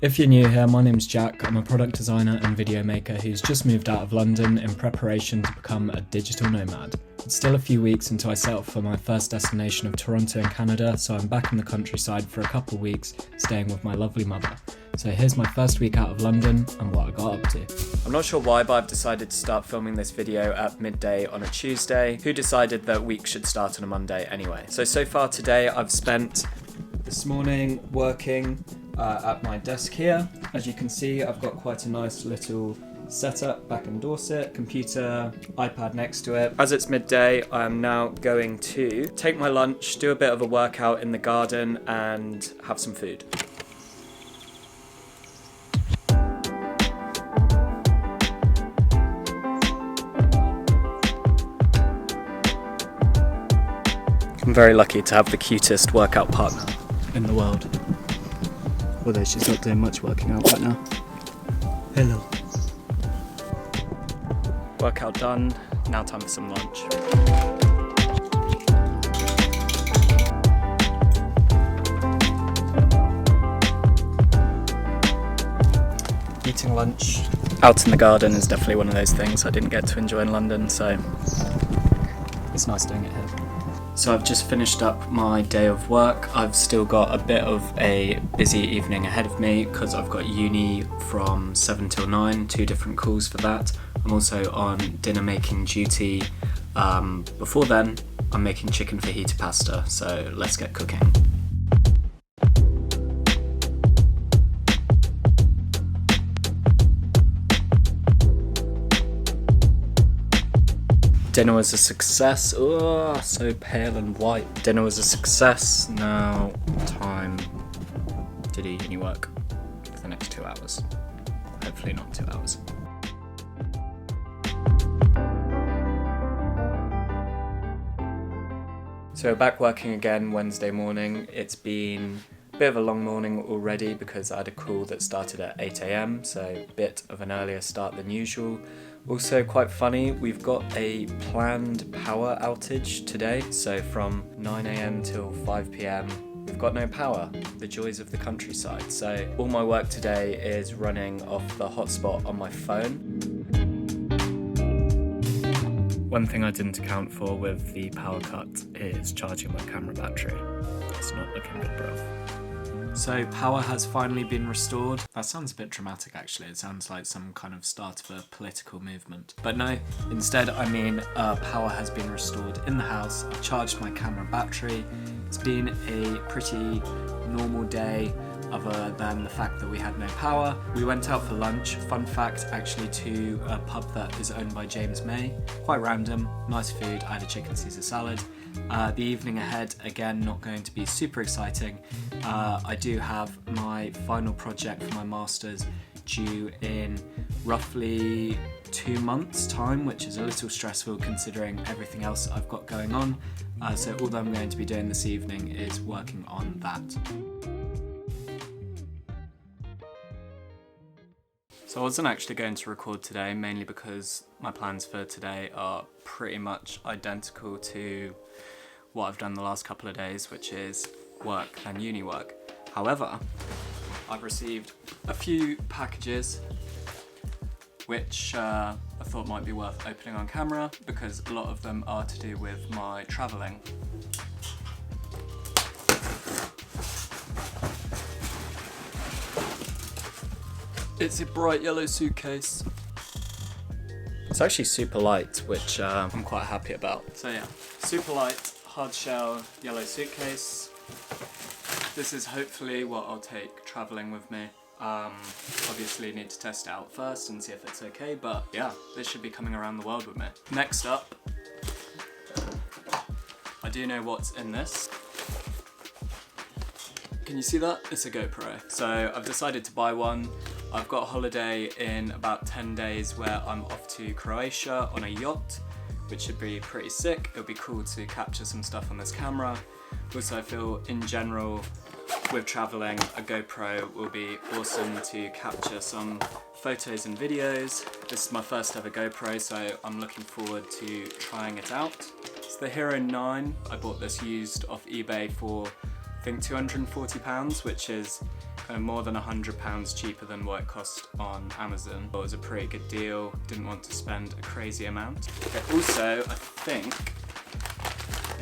If you're new here, my name's Jack. I'm a product designer and video maker who's just moved out of London in preparation to become a digital nomad. It's still a few weeks until I set off for my first destination of Toronto in Canada, so I'm back in the countryside for a couple of weeks, staying with my lovely mother. So here's my first week out of London and what I got up to. I'm not sure why, but I've decided to start filming this video at midday on a Tuesday. Who decided that week should start on a Monday anyway? So far today I've spent this morning working at my desk here. As you can see, I've got quite a nice little setup back in Dorset, computer, iPad next to it. As it's midday, I am now going to take my lunch, do a bit of a workout in the garden and have some food. I'm very lucky to have the cutest workout partner in the world. Although she's not doing much working out right now. Hello. Workout done, now time for some lunch. Eating lunch out in the garden is definitely one of those things I didn't get to enjoy in London, so it's nice doing it here. So I've just finished up my day of work. I've still got a bit of a busy evening ahead of me because I've got uni from 7 till 9, 2 different calls for that. I'm also on dinner making duty. Before then, I'm making chicken fajita pasta, so let's get cooking. Dinner was a success. Oh, so pale and white. Dinner was a success. Now time to do uni work for the next 2 hours. Hopefully not 2 hours. So back working again Wednesday morning. It's been a bit of a long morning already because I had a call that started at 8 AM, so a bit of an earlier start than usual. Also quite funny, we've got a planned power outage today, so from 9 AM till 5 PM we've got no power, the joys of the countryside. So all my work today is running off the hotspot on my phone. One thing I didn't account for with the power cut is charging my camera battery. It's not looking good, bruv. So power has finally been restored. That sounds a bit dramatic actually, it sounds like some kind of start of a political movement. But no, instead I mean power has been restored in the house. I've charged my camera battery. It's been a pretty normal day other than the fact that we had no power. We went out for lunch, fun fact, actually to a pub that is owned by James May. Quite random, nice food, I had a chicken Caesar salad. The evening ahead, again, not going to be super exciting. I do have my final project for my master's due in roughly 2 months' time, which is a little stressful considering everything else I've got going on. So all that I'm going to be doing this evening is working on that. So I wasn't actually going to record today, mainly because my plans for today are pretty much identical to what I've done the last couple of days, which is work and uni work. However, I've received a few packages which I thought might be worth opening on camera because a lot of them are to do with my travelling. It's a bright yellow suitcase. It's actually super light, which I'm quite happy about. So yeah, super light, hard shell, yellow suitcase. This is hopefully what I'll take travelling with me. Obviously need to test it out first and see if it's okay, but yeah, this should be coming around the world with me. Next up, I do know what's in this. Can you see that? It's a GoPro. So I've decided to buy one. I've got a holiday in about 10 days where I'm off to Croatia on a yacht, which should be pretty sick. It'll be cool to capture some stuff on this camera. Also, I feel in general with traveling, a GoPro will be awesome to capture some photos and videos. This is my first ever GoPro, so I'm looking forward to trying it out. It's the Hero 9. I bought this used off eBay for I think £240, which is more than £100 cheaper than what it cost on Amazon. It was a pretty good deal, didn't want to spend a crazy amount. It also, I think,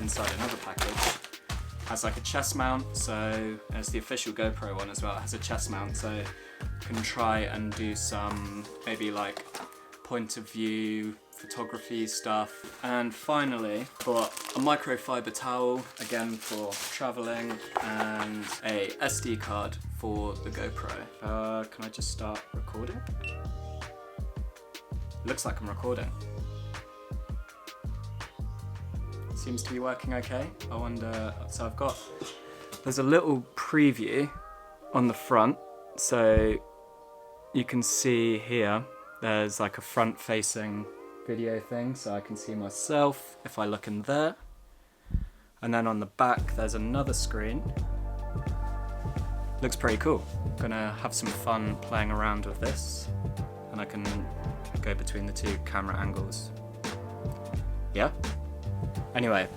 inside another package, has like a chest mount, so it's the official GoPro one as well. It has a chest mount, so you can try and do some maybe like point of view photography stuff. And finally, got a microfiber towel, again for traveling, and a SD card for the GoPro. Can I just start recording? Looks like I'm recording. Seems to be working okay. I wonder, so there's a little preview on the front, so you can see here, there's like a front facing video thing, so I can see myself if I look in there. And then on the back, there's another screen. Looks pretty cool. Gonna have some fun playing around with this, and I can go between the two camera angles. Yeah? Anyway,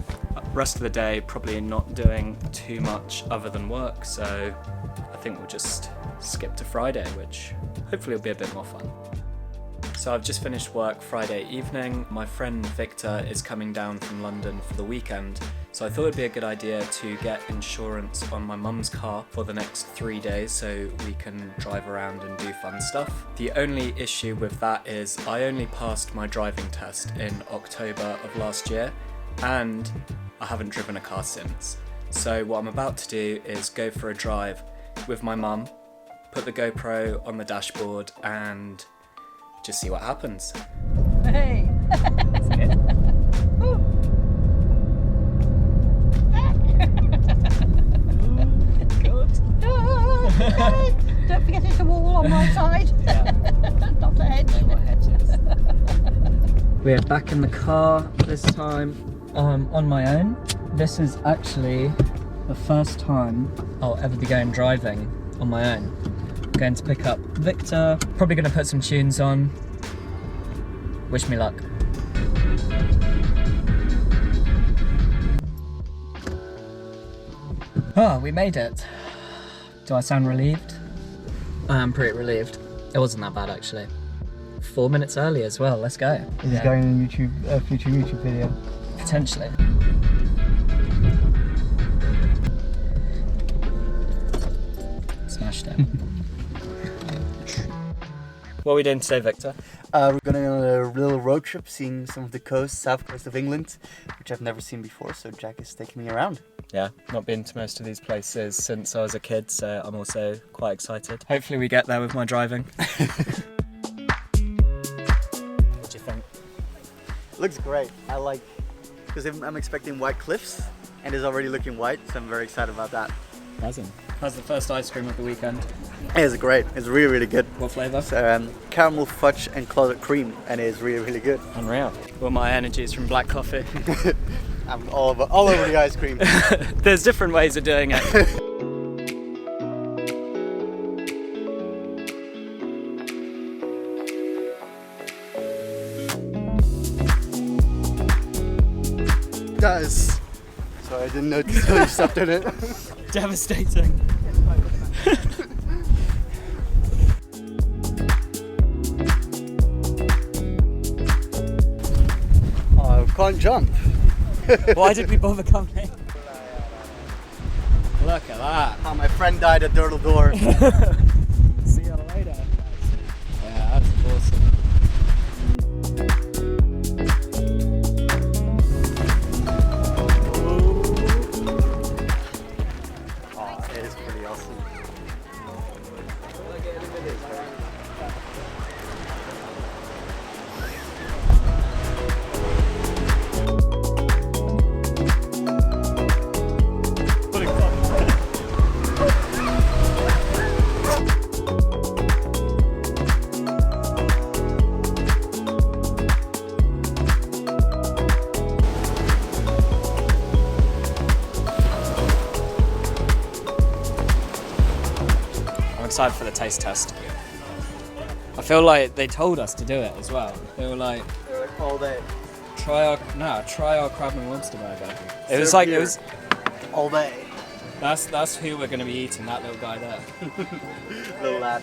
rest of the day probably not doing too much other than work, so I think we'll just skip to Friday, which hopefully will be a bit more fun. So I've just finished work Friday evening. My friend Victor is coming down from London for the weekend, so I thought it'd be a good idea to get insurance on my mum's car for the next 3 days so we can drive around and do fun stuff. The only issue with that is I only passed my driving test in October of last year, and I haven't driven a car since. So what I'm about to do is go for a drive with my mum, put the GoPro on the dashboard, and just see what happens. Hey! That's good. Don't forget it's a wall on my side. Not the hedge. We're back in the car this time on my own. This is actually the first time I'll ever be going driving on my own. I'm going to pick up Victor, probably going to put some tunes on. Wish me luck. Oh, we made it. Do I sound relieved? I am pretty relieved. It wasn't that bad actually. 4 minutes early as well, let's go. Is this going in a future YouTube video? Potentially. Smashed it. What are we doing today, Victor? We're going on a little road trip, seeing some of the coast, south coast of England, which I've never seen before, so Jack is taking me around. Yeah, not been to most of these places since I was a kid, so I'm also quite excited. Hopefully we get there with my driving. What do you think? It looks great. I like, because I'm expecting white cliffs, and it's already looking white, so I'm very excited about that. Buzzing. How's the first ice cream of the weekend? It's great. It's really, really good. What flavour? So, caramel fudge and clotted cream, and it's really, really good. Unreal. All my energy is from black coffee. I'm all over the ice cream. There's different ways of doing it. Does. So I didn't notice how you stepped in it. Devastating. Oh, I can't jump. Why did we bother coming? Look at that. Oh, my friend died at Turtle Door. See you later. Yeah, that's awesome. Oh, it is pretty awesome. I'm excited for the taste test. I feel like they told us to do it as well. They were like, All day. try our crab and lobster burger. It was Serve like, beer. it was, All day. That's who we're going to be eating, that little guy there. Little lad.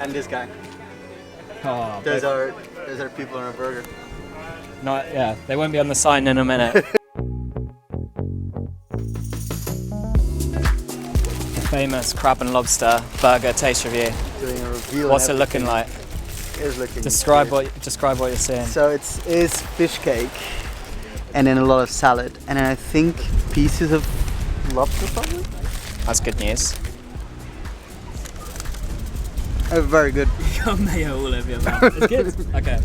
And this guy. Oh, Those are people on a burger. no, yeah, they won't be on the sign in a minute. The famous crab and lobster burger taste review. Doing a reveal. What's it looking like? It's looking Describe good. what you're seeing. So it's fish cake, and then a lot of salad, and then I think pieces of lobster probably. That's good news. Very good. You got mayo all over your mouth. It's good. Okay.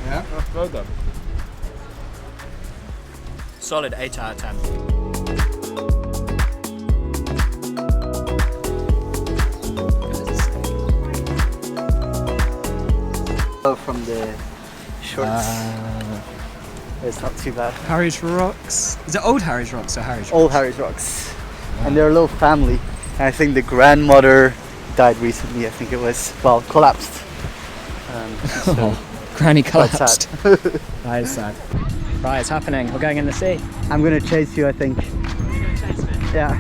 Yeah. That's so good. Solid 8 out of 10. From the shorts, it's not too bad. Harry's Rocks. Is it old Harry's Rocks or Harry's Rocks? Old Harry's Rocks, and they're a little family. And I think the grandmother died recently. I think it was collapsed. So Granny quite collapsed. sad. That is sad. Right, it's happening. We're going in the sea. I'm gonna chase you, I think. Yeah.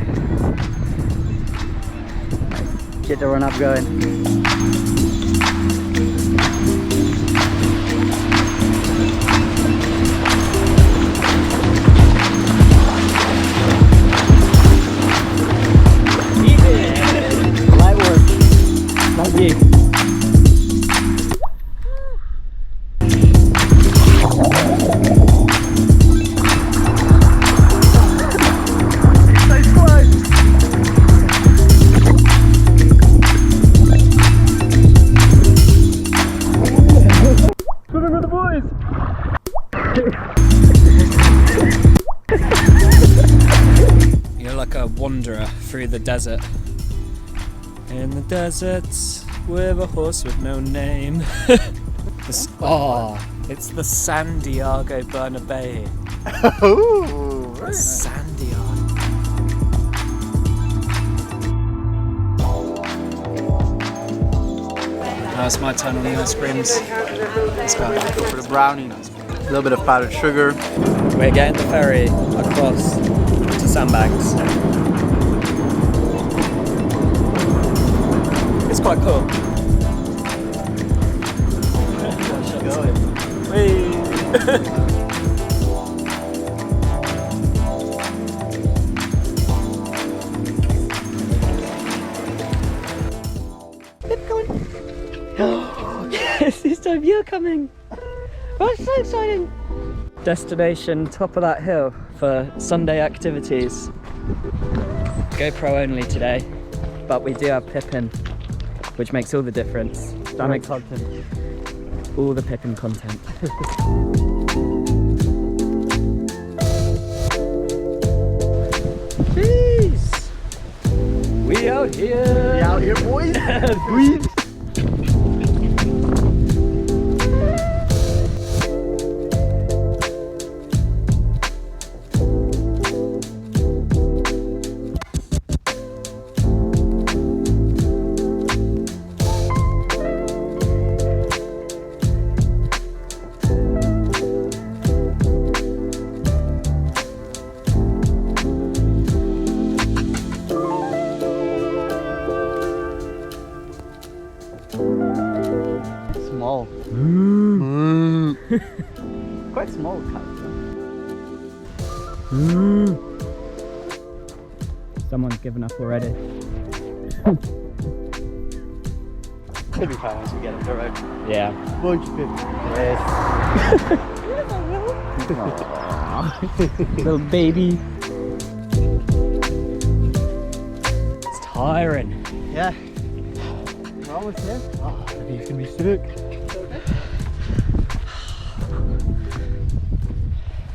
Get the run up going. Light work. Thank you. You're like a wanderer through the desert. In the desert with a horse with no name. It's the San Diego Bernabeu. Oh, The San Diego. Now it's my turn on the ice creams. Let's go. Go for the brownie. A little bit of powdered sugar. We're getting the ferry across to Sandbanks. It's quite cool. Yes, this time you're coming. Oh, it's so exciting. Destination top of that hill for Sunday activities. GoPro only today, but we do have Pippin, which makes all the difference. That makes all the Pippin content. Peace! We out here! We out here, boys. Boys. Small. Quite small cat. Someone's given up already. Could be fine once we get up the road. Yeah. Won't you, Pip? Yes. Little baby. It's tiring. Yeah. We're almost there. Oh, maybe you can be sick.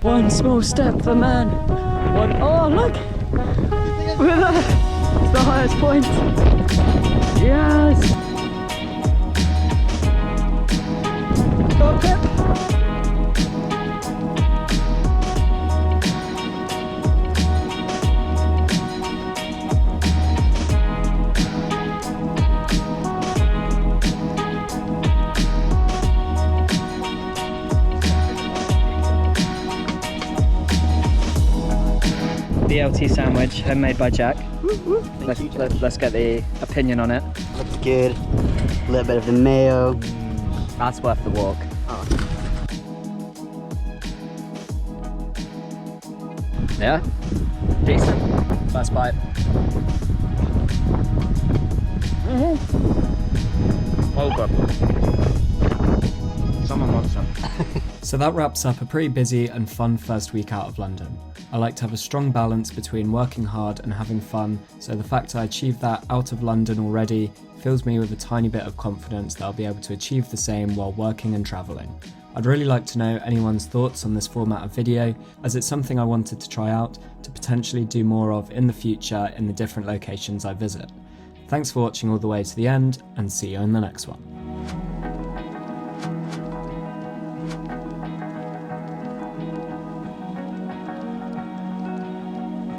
One small step for man. Oh, look! We're there. It's the highest point. Yes! Go, Pip! BLT sandwich, homemade by Jack. Let's get the opinion on it. Looks good. A little bit of the mayo. That's worth the walk. Yeah, decent. First bite. Oh god. Someone wants some. So that wraps up a pretty busy and fun first week out of London. I like to have a strong balance between working hard and having fun, so the fact I achieved that out of London already fills me with a tiny bit of confidence that I'll be able to achieve the same while working and travelling. I'd really like to know anyone's thoughts on this format of video, as it's something I wanted to try out to potentially do more of in the future in the different locations I visit. Thanks for watching all the way to the end, and see you in the next one.